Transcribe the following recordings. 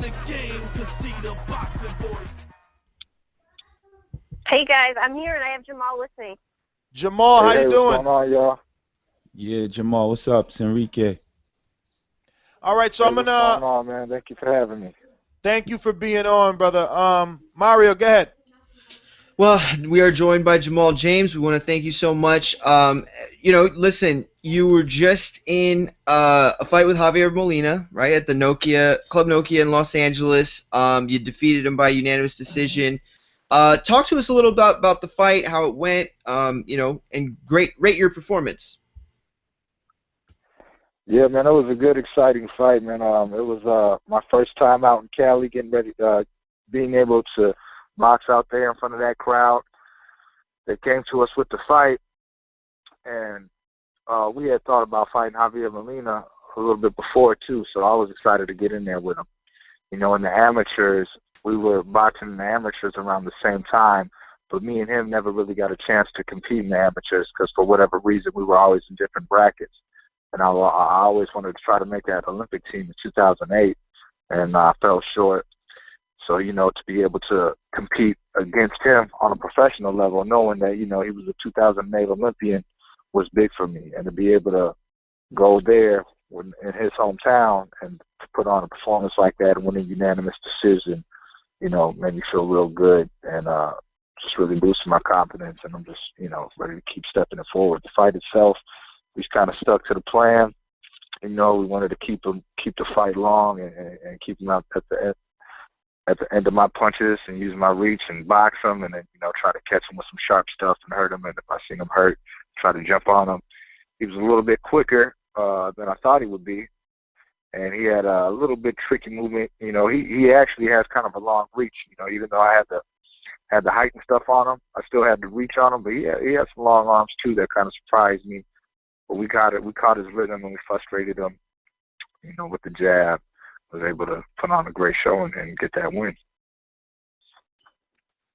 the game, cause see the boxing voice. Hey guys, I'm here and I have Jamal with me. Jamal, how you What's doing? going on, y'all? Yeah, Jamal, what's up? It's Enrique. All right, so I'm What's gonna going on, man? Thank you for having me. thank you for being on, brother. Mario, go ahead. Well, we are joined by Jamal James. We want to thank you so much. Listen, you were just in a fight with Javier Molina, right, at the Club Nokia in Los Angeles. You defeated him by unanimous decision. Talk to us a little about the fight, how it went, and rate your performance. Yeah, man, it was a good, exciting fight, man. It was my first time out in Cali, getting ready, being able to box out there in front of that crowd. They came to us with the fight, and we had thought about fighting Javier Molina a little bit before too, so I was excited to get in there with him. You know, in the amateurs, we were boxing in the amateurs around the same time, but me and him never really got a chance to compete in the amateurs because for whatever reason we were always in different brackets. And I always wanted to try to make that Olympic team in 2008, and I fell short. So, you know, to be able to compete against him on a professional level, knowing that, you know, he was a 2008 Olympian was big for me. And to be able to go there in his hometown and to put on a performance like that and win a unanimous decision, you know, made me feel real good and just really boosted my confidence. And I'm just, you know, ready to keep stepping it forward. The fight itself, we kind of stuck to the plan. You know, we wanted to keep the fight long and keep him out at the end of my punches and use my reach and box him and then, you know, try to catch him with some sharp stuff and hurt him. And if I seen him hurt, try to jump on him. He was a little bit quicker than I thought he would be. And he had a little bit tricky movement. You know, he actually has kind of a long reach. You know, even though I had the height and stuff on him, I still had the reach on him. But he had some long arms too that kind of surprised me. But we caught his rhythm and we frustrated him, you know, with the jab. Was able to put on a great show and get that win.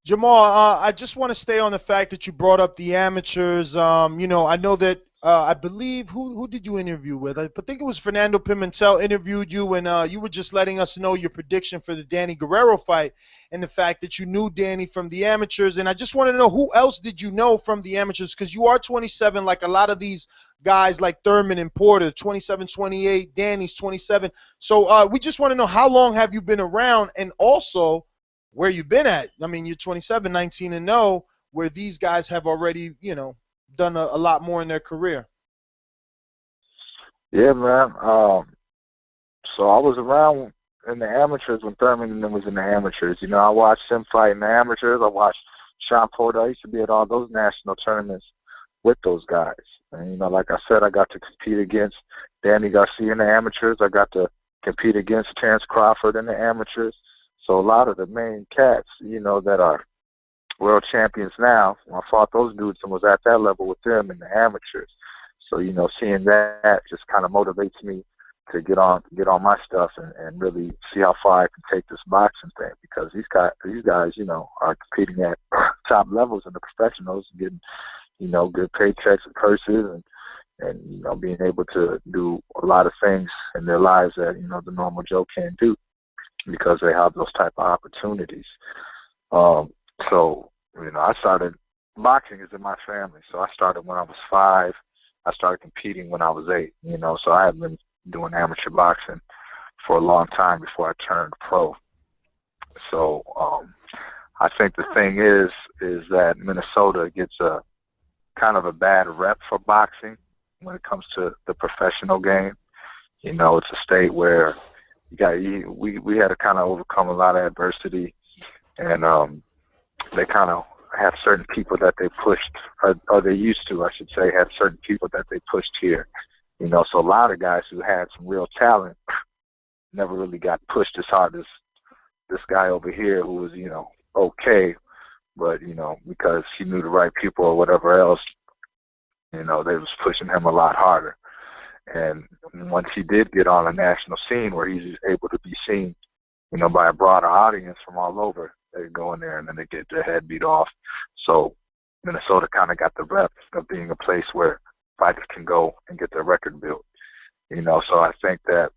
Jamal, I just want to stay on the fact that you brought up the amateurs. You know, I know that I believe who did you interview with? I think it was Fernando Pimentel interviewed you, and you were just letting us know your prediction for the Danny Guerrero fight and the fact that you knew Danny from the amateurs. And I just want to know, who else did you know from the amateurs? Because you are 27, like a lot of these guys like Thurman and Porter, 27, 28, Danny's 27. So we just want to know, how long have you been around, and also where you been at? I mean, you're 27, 19-0, where these guys have already, you know, done a lot more in their career. Yeah, man. So I was around in the amateurs when Thurman and them was in the amateurs. You know, I watched him fight in the amateurs. I watched Shawn Porter. I used to be at all those national tournaments with those guys. And, you know, like I said, I got to compete against Danny Garcia in the amateurs. I got to compete against Terrence Crawford in the amateurs. So a lot of the main cats, you know, that are world champions now, I fought those dudes and was at that level with them in the amateurs. So, you know, seeing that just kind of motivates me to get on my stuff and really see how far I can take this boxing thing, because these guys, you know, are competing at top levels in the professionals, getting, you know, good paychecks and purses and, you know, being able to do a lot of things in their lives that, you know, the normal Joe can't do because they have those type of opportunities. So, you know, boxing is in my family. So I started when I was 5. I started competing when I was 8, you know, so I had been doing amateur boxing for a long time before I turned pro. So I think the thing is that Minnesota gets a kind of a bad rep for boxing when it comes to the professional game. You know, it's a state where we had to kind of overcome a lot of adversity, and they kind of have certain people that they pushed, or they used to, I should say, have certain people that they pushed here. You know, so a lot of guys who had some real talent never really got pushed as hard as this guy over here who was, you know, okay, but, you know, because he knew the right people or whatever else, you know, they was pushing him a lot harder. And once he did get on a national scene where he's able to be seen, you know, by a broader audience from all over, they go in there and then they get their head beat off. So Minnesota kind of got the rep of being a place where fighters can go and get their record built. You know, so I think that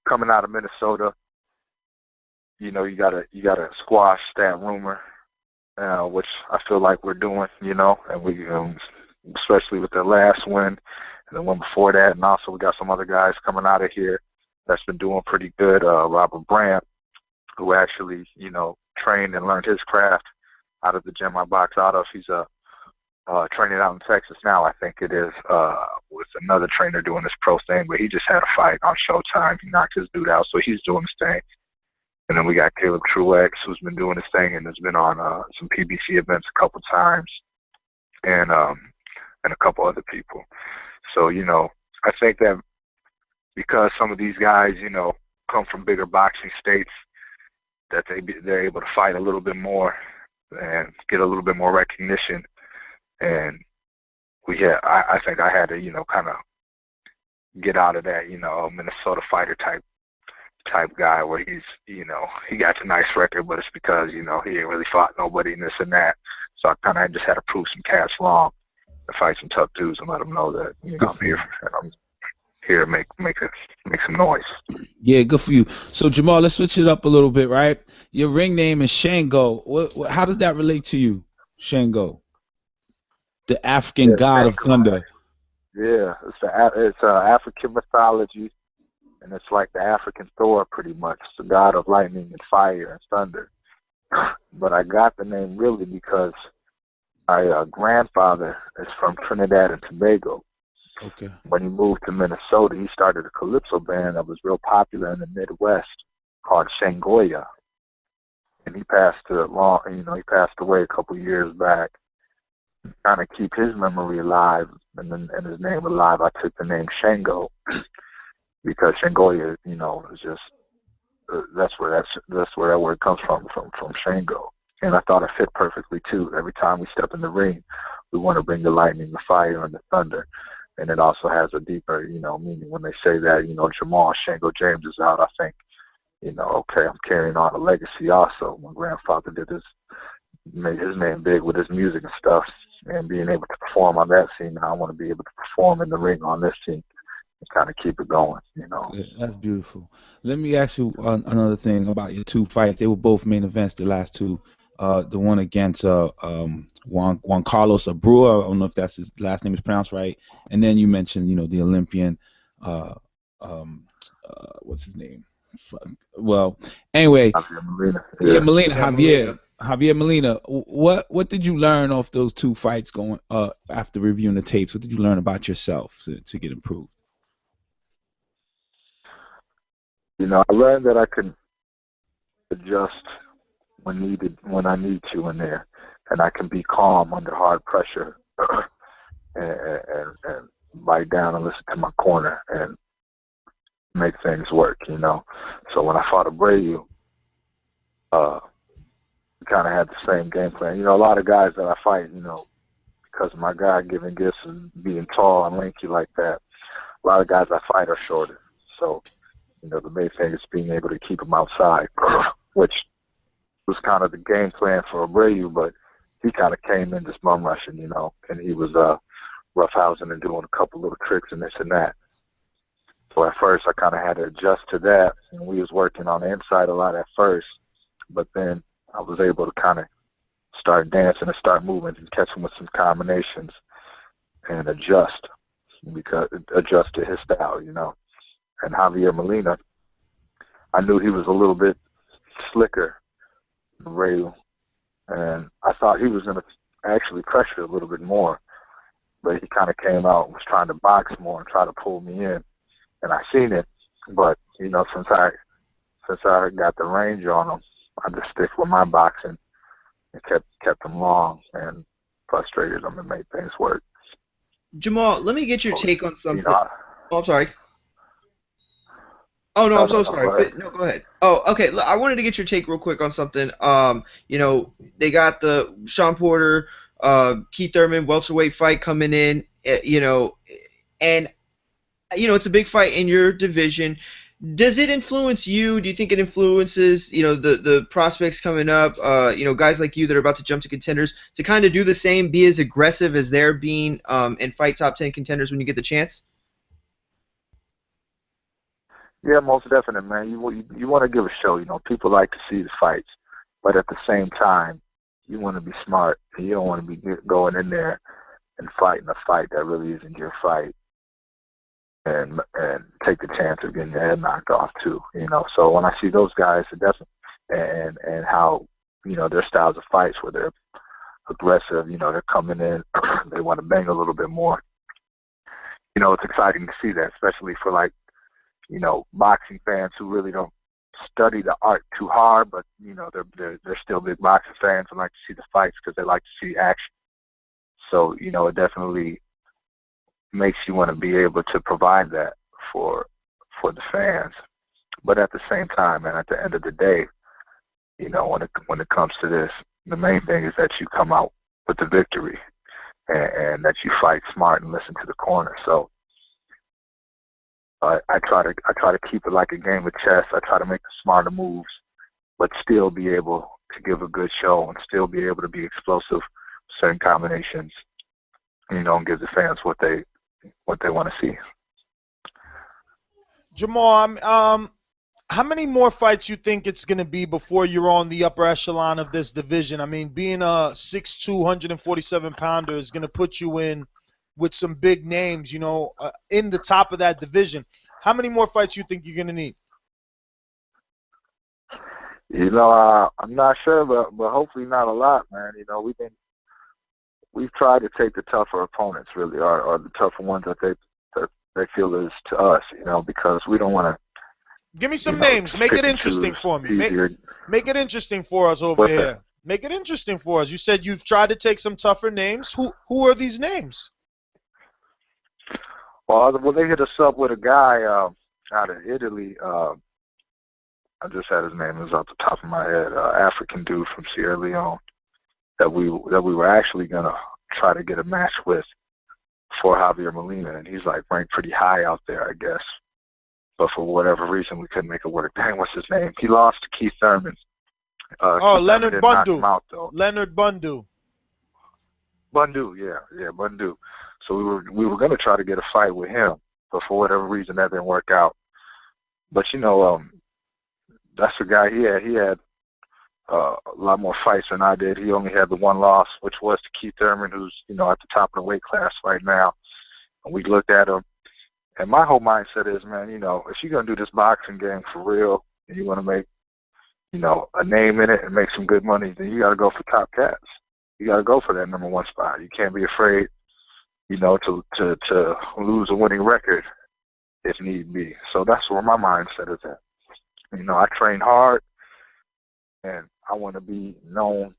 coming out of Minnesota, you know, you gotta squash that rumor, which I feel like we're doing, you know, and we, especially with the last win and the one before that, and also we got some other guys coming out of here that's been doing pretty good. Robert Brandt, who actually, you know, trained and learned his craft out of the gym I box out of. He's training out in Texas now, I think it is, with another trainer doing this pro thing, but he just had a fight on Showtime. He knocked his dude out, so he's doing his thing. And then we got Caleb Truex, who's been doing his thing and has been on some PBC events a couple times, and a couple other people. So, you know, I think that because some of these guys, you know, come from bigger boxing states, that they're able to fight a little bit more and get a little bit more recognition. And I think I had to, you know, kind of get out of that, you know, Minnesota fighter type guy where he's, you know, he got a nice record, but it's because, you know, he ain't really fought nobody and this and that. So I kind of just had to prove some cats wrong and fight some tough dudes and let them know that, you know, I'm here to make some noise. Yeah, good for you. So Jamal, let's switch it up a little bit, right? Your ring name is Shango. How does that relate to you, Shango? The African god of thunder. Yeah, it's African mythology, and it's like the African Thor, pretty much, the god of lightning and fire and thunder. But I got the name really because my grandfather is from Trinidad and Tobago. Okay. When he moved to Minnesota, he started a calypso band that was real popular in the Midwest called Shangoya, and he passed away a couple of years back. Trying to keep his memory alive and his name alive, I took the name Shango because Shangoya, you know, is just that's where that word comes from Shango, and I thought it fit perfectly too. Every time we step in the ring, we want to bring the lightning, the fire, and the thunder, and it also has a deeper, you know, meaning when they say that, you know, Jamal Shango James is out. I think, you know, okay, I'm carrying on a legacy also. My grandfather made his name big with his music and stuff, and being able to perform on that scene. Now I want to be able to perform in the ring on this scene and kind of keep it going, you know. Yeah, that's beautiful. Let me ask you another thing about your two fights. They were both main events, the last two. The one against Juan Carlos Abreu. I don't know if that's his last name is pronounced right. And then you mentioned, you know, the Olympian. What's his name? Well, anyway. Molina. Yeah, Molina. Javier Molina. What did you learn off those two fights going after reviewing the tapes? What did you learn about yourself to get improved? You know, I learned that I could adjust when I need to in there, and I can be calm under hard pressure and bite down and listen to my corner and make things work, you know. So when I fought Abreu, we kind of had the same game plan. You know, a lot of guys that I fight, you know, because of my God-given gifts and being tall and lanky like that, a lot of guys I fight are shorter. So, you know, the main thing is being able to keep them outside, which was kind of the game plan for Abreu, but he kind of came in just bum rushing, you know, and he was roughhousing and doing a couple little tricks and this and that. So at first I kind of had to adjust to that, and we was working on the inside a lot at first, but then I was able to kind of start dancing and start moving and catch him with some combinations and adjust to his style, you know. And Javier Molina, I knew he was a little bit slicker than Abreu, and I thought he was going to actually pressure a little bit more, but he kind of came out and was trying to box more and try to pull me in, and I seen it. But you know, since I got the range on him, I just stick with my boxing and kept him long and frustrated him and made things work. Jamal, let me get your take on something. You know, I'm sorry. Oh, no, I'm so sorry. No, go ahead. Oh, okay. I wanted to get your take real quick on something. You know, they got the Shawn Porter, Keith Thurman welterweight fight coming in, you know, and, you know, it's a big fight in your division. Does it influence you? Do you think it influences, you know, the prospects coming up, you know, guys like you that are about to jump to contenders to kind of do the same, be as aggressive as they're being, and fight top 10 contenders when you get the chance? Yeah, most definite, man. You want to give a show. You know, people like to see the fights, but at the same time, you want to be smart. And you don't want to be going in there and fighting a fight that really isn't your fight, and take the chance of getting your head knocked off too. You know, so when I see those guys, it definitely and how their styles of fights where they're aggressive. You know, they're coming in, they want to bang a little bit more. You know, it's exciting to see that, especially for boxing fans who really don't study the art too hard, but they're still big boxing fans and like to see the fights because they like to see action. So it definitely makes you want to be able to provide that for the fans. But at the same time, and at the end of the day, when it comes to this, the main thing is that you come out with the victory and that you fight smart and listen to the corner. So I try to keep it like a game of chess. I try to make the smarter moves, but still be able to give a good show and still be able to be explosive, certain combinations, and give the fans what they want to see. Jamal, how many more fights you think it's going to be before you're on the upper echelon of this division? I mean, being a 6'2", 147-pounder is going to put you in with some big names, in the top of that division. How many more fights you think you're going to need? I'm not sure, but hopefully not a lot, man. We've tried to take the tougher opponents, really, or the tougher ones that they feel is to us, because we don't want to. Give me some names. Make it interesting for me. Make it interesting for us over here. Make it interesting for us. You said you've tried to take some tougher names. Who are these names? Well, they hit us up with a guy out of Italy. I just had his name. It was off the top of my head. African dude from Sierra Leone that we were actually gonna try to get a match with for Javier Molina, and he's ranked pretty high out there, I guess. But for whatever reason, we couldn't make it work. Dang, what's his name? He lost to Keith Thurman. Leonard Bundu. Out, though. Leonard Bundu. Bundu, yeah, Bundu. So we were going to try to get a fight with him, but for whatever reason that didn't work out. But that's the guy. He had a lot more fights than I did. He only had the one loss, which was to Keith Thurman, who's at the top of the weight class right now. And we looked at him, and my whole mindset is, man, if you're gonna do this boxing game for real, and you want to make a name in it and make some good money, then you got to go for top cats. You got to go for that number one spot. You can't be afraid, to lose a winning record if need be. So that's where my mindset is at. I train hard, and I want to be known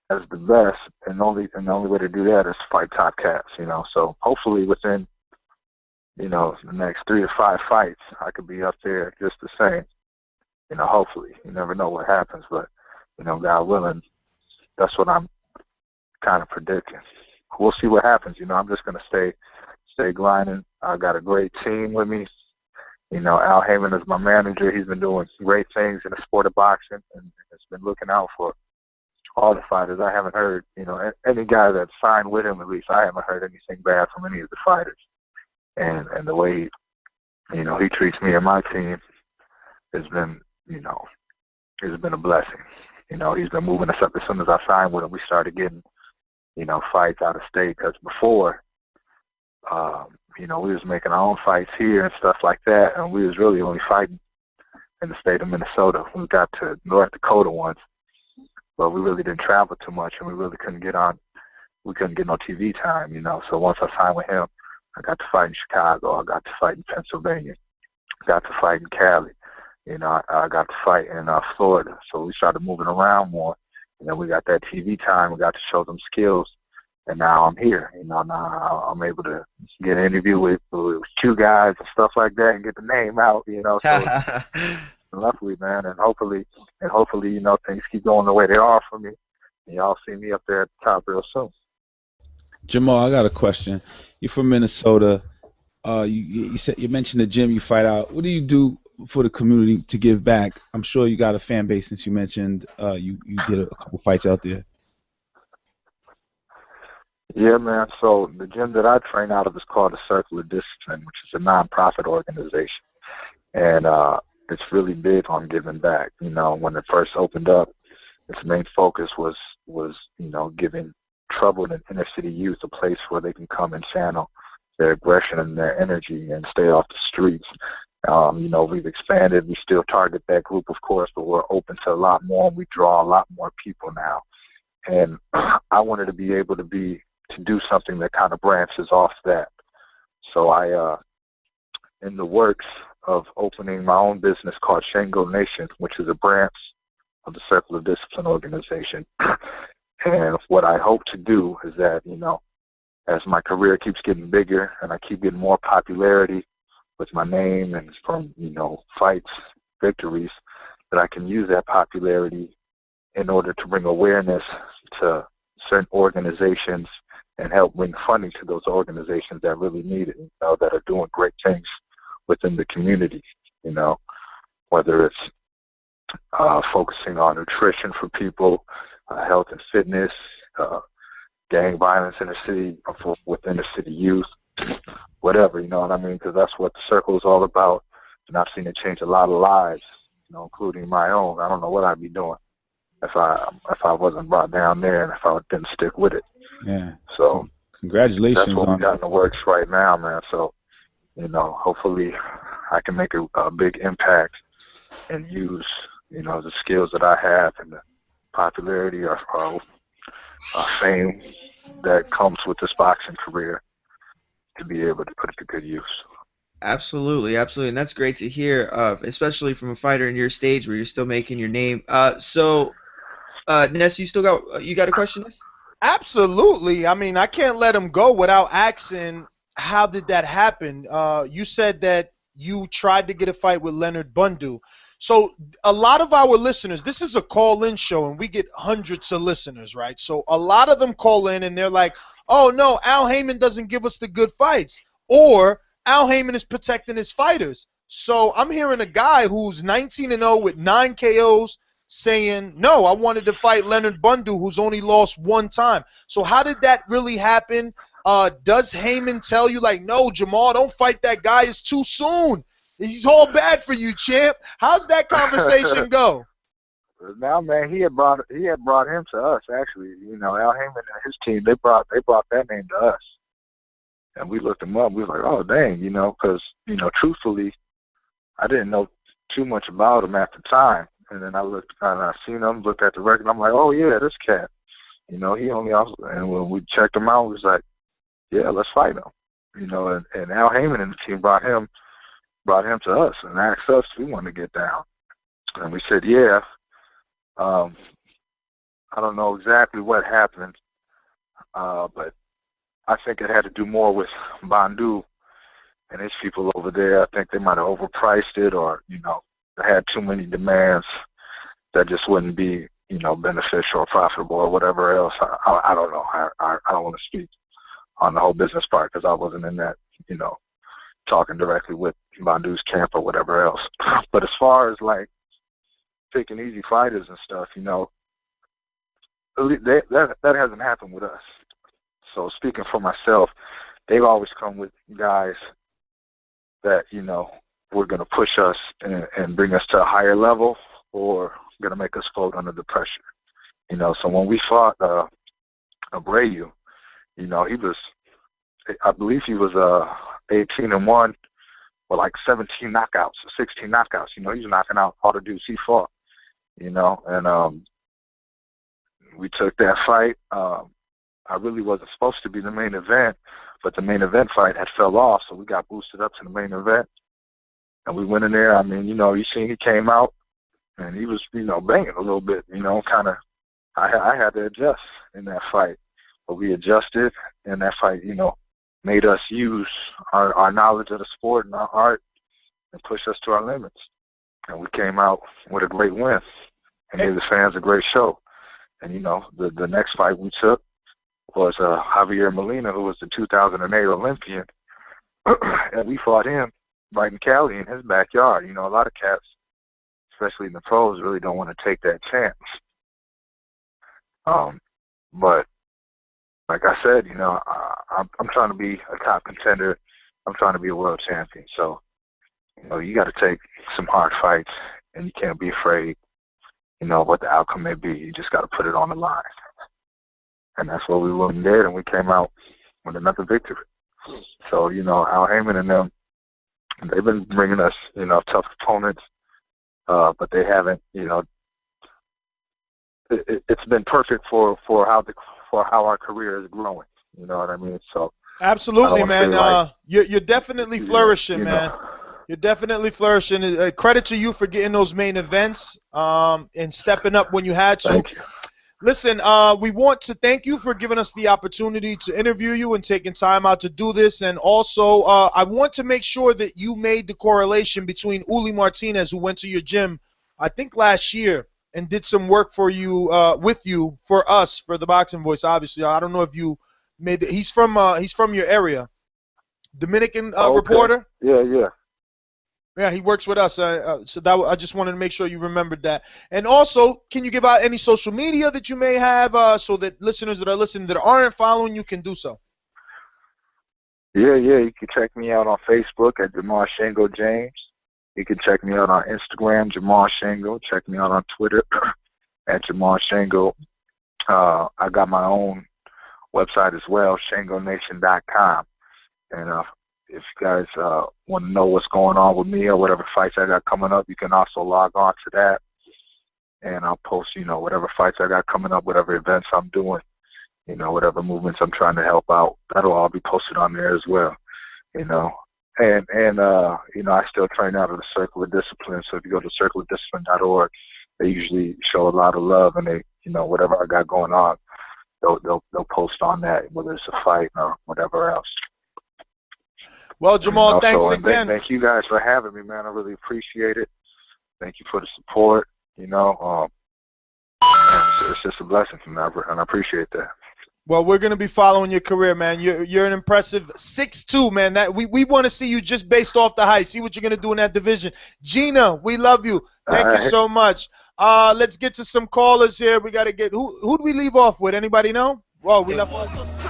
as the best, and the only way to do that is to fight top cats. So hopefully within the next 3 to 5 fights, I could be up there just the same. Hopefully. You never know what happens, but God willing, that's what I'm kind of predicting. We'll see what happens. I'm just gonna stay grinding. I got a great team with me. Al Haymon is my manager. He's been doing great things in the sport of boxing, and has been looking out for all the fighters. I haven't heard, any guy that signed with him, at least I haven't heard anything bad from any of the fighters. And the way, he treats me and my team has been, has been a blessing. He's been moving us up. As soon as I signed with him, we started getting, fights out of state. Because before, we was making our own fights here and stuff like that, and we was really only fighting in the state of Minnesota. We got to North Dakota once, but we really didn't travel too much, and we really couldn't get on. We couldn't get no TV time, So once I signed with him, I got to fight in Chicago. I got to fight in Pennsylvania. I got to fight in Cali. I got to fight in Florida. So we started moving around more. And then we got that TV time. We got to show them skills. And now I'm here. Now I'm able to get an interview with 2 guys and stuff like that and get the name out, So luckily, man. And hopefully, things keep going the way they are for me. And y'all see me up there at the top real soon. Jamal, I got a question. You're from Minnesota. You mentioned the gym you fight out. What do you do for the community to give back? I'm sure you got a fan base since you mentioned you did a couple fights out there. Yeah, man. So the gym that I train out of is called the Circle of Discipline, which is a nonprofit organization. and it's really big on giving back. You know, when it first opened up, its main focus was giving troubled and inner city youth a place where they can come and channel their aggression and their energy and stay off the streets. We've expanded. We still target that group, of course, but we're open to a lot more. We draw a lot more people now. And I wanted to be able to do something that kind of branches off that. So I, in the works of opening my own business called Shango Nation, which is a branch of the Circle of Discipline organization. And what I hope to do is that, as my career keeps getting bigger and I keep getting more popularity with my name and from, fights, victories, that I can use that popularity in order to bring awareness to certain organizations and help bring funding to those organizations that really need it, that are doing great things within the community, whether it's focusing on nutrition for people, health and fitness, gang violence in the city, with inner city youth, whatever, you know what I mean? Because that's what the circle is all about. And I've seen it change a lot of lives, including my own. I don't know what I'd be doing if I wasn't brought down there and if I didn't stick with it. Yeah. So congratulations that's what on we got in the works right now, man. So, hopefully I can make a big impact and use, the skills that I have and the popularity or fame that comes with this boxing career to be able to put it to good use. Absolutely, absolutely, and that's great to hear, especially from a fighter in your stage where you're still making your name. Ness, you got a question, Ness? Absolutely. I mean, I can't let him go without asking, how did that happen? You said that you tried to get a fight with Leonard Bundu. So a lot of our listeners, this is a call-in show, and we get hundreds of listeners, right? So a lot of them call in, and they're like, oh, no, Al Haymon doesn't give us the good fights. Or Al Haymon is protecting his fighters. So I'm hearing a guy who's 19-0 with 9 KOs saying, no, I wanted to fight Leonard Bundu, who's only lost one time. So how did that really happen? Does Haymon tell you, like, no, Jamal, don't fight that guy, it's too soon. He's all bad for you, champ. How's that conversation go? Now, man, he had brought him to us. Actually, Al Haymon and his team, they brought that name to us, and we looked him up. We was like, oh dang, because truthfully, I didn't know too much about him at the time, and then I seen him, looked at the record, and I'm like, oh yeah, this cat, he only also, and when we checked him out, we was like, yeah, let's fight him, and Al Haymon and the team brought him to us and asked us if we wanted to get down. And we said, yeah. I don't know exactly what happened, but I think it had to do more with Bundu and his people over there. I think they might have overpriced it, or, they had too many demands that just wouldn't be, beneficial or profitable or whatever else. I don't know. I don't want to speak on the whole business part because I wasn't in that, talking directly with Bundu's camp or whatever else. But as far as like picking easy fighters and stuff, that hasn't happened with us. So speaking for myself, they've always come with guys that, were going to push us and bring us to a higher level or going to make us fold under the pressure. So when we fought Abreu, I believe he was 18-1 with like 17 knockouts, 16 knockouts. He was knocking out all the dudes he fought, and we took that fight. I really wasn't supposed to be the main event, but the main event fight had fell off, so we got boosted up to the main event. And we went in there. I mean, you seen he came out, and he was, banging a little bit, kind of. I had to adjust in that fight, but we adjusted, and that fight, made us use our knowledge of the sport and our art and push us to our limits. And we came out with a great win and gave the fans a great show. And, the next fight we took was Javier Molina, who was the 2008 Olympian. And we fought him right in Cali in his backyard. A lot of cats, especially in the pros, really don't want to take that chance. But like I said, I'm trying to be a top contender. I'm trying to be a world champion. So You know, you got to take some hard fights, and you can't be afraid, you know, what the outcome may be. You just got to put it on the line. And that's what we went and did, and we came out with another victory. So, you know, Al Haymon and them, they've been bringing us, you know, tough opponents, but they haven't, you know, it's been perfect for how our career is growing. You know what I mean? So absolutely, man. Like, you're definitely flourishing, you man. know. You're definitely flourishing. Credit to you for getting those main events and stepping up when you had to. Thank you. Listen, we want to thank you for giving us the opportunity to interview you and taking time out to do this. And also, I want to make sure that you made the correlation between Uli Martinez, who went to your gym, I think last year, and did some work for you, with you, for us, for the Boxing Voice. Obviously, I don't know if you made it. He's from your area, Dominican Okay. reporter. Yeah. Yeah, he works with us. So that I just wanted to make sure you remembered that. And also, can you give out any social media that you may have so that listeners that are listening that aren't following you can do so? Yeah. You can check me out on Facebook at Jamal Shango James. You can check me out on Instagram, Jamal Shango. Check me out on Twitter at Jamal Shango. I got my own website as well, ShangoNation.com. And if you guys want to know what's going on with me or whatever fights I got coming up, you can also log on to that. And I'll post, you know, whatever fights I got coming up, whatever events I'm doing, you know, whatever movements I'm trying to help out. That'll all be posted on there as well, you know. And you know, I still train out of the Circle of Discipline. So if you go to circleofdiscipline.org, they usually show a lot of love, and they, you know, whatever I got going on, they'll post on that, whether it's a fight or whatever else. Well, Jamal, thanks So, again. Thank you guys for having me, man. I really appreciate it. Thank you for the support. You know, it's just a blessing for me, and I appreciate that. Well, we're gonna be following your career, man. You're an impressive 6'2", man. That we want to see you just based off the height. See what you're gonna do in that division. Gina, we love you. Thank you so much. Let's get to some callers here. We gotta get who do we leave off with? Anybody know? Well, we left.